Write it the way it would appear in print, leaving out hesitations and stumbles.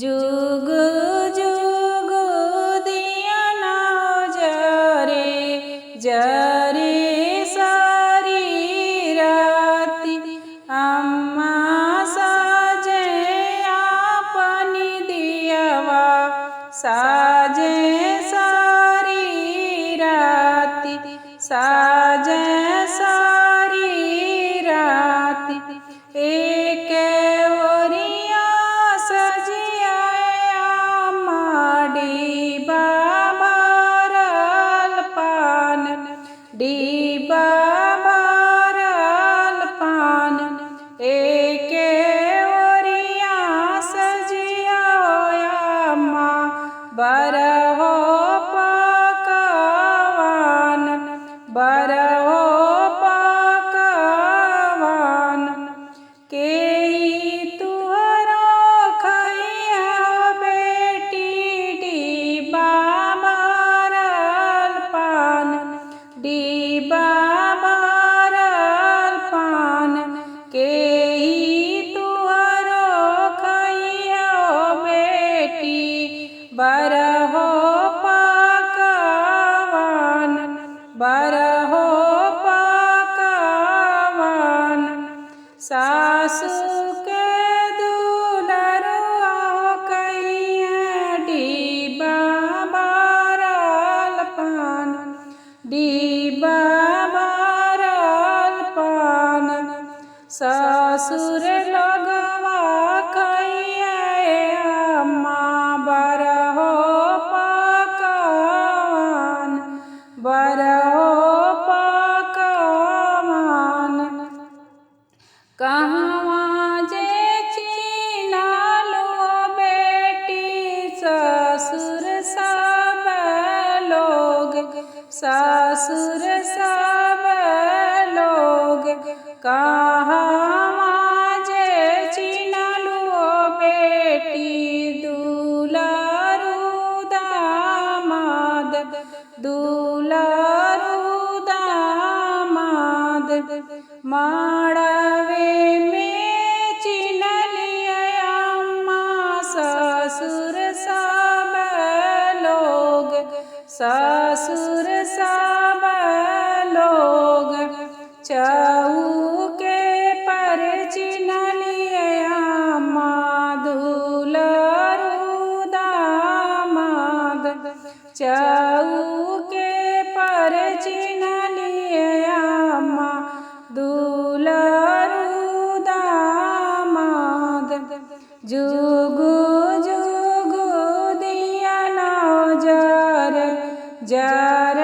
जुग जुग दिया ना जरे जरे सारी राती अम्मा साजे आपनी दियावा साजे सारी राती साजे सारी राती एक ओरिया सजिया डिबा भरल पान डिबा भरल पान एक ओरिया सजिया बरहो पकवान बरहो पकवान के तुहरो खैया बेटी डिबा भरल पान डिबा भरल पान के तुहरो खैया बेटी बरहो पकवान बरहो पकवान सासु के दुलरुआ कहिया डिबा भरल पान डिबा भरल पान ससुर लगवा कहिया अम्मा बरहो पकवान बरहो पकवान कहवा जे चिन्हालो बेटी ससुर सब लोग ससुर सब लोग कहवा जे चिन्हालो बेटी दुलारू दामाद दुलारू दामाद माड़वे में चिन्हलिया अम्मा ससुर सब लोग ससुर सब लोग चौके पर चिन्हलिया अम्मा दुलारू दामाद चौके पर चिन्हलिया अम्मा दुलारू दामाद जुगु जुगु दिया ना जर जर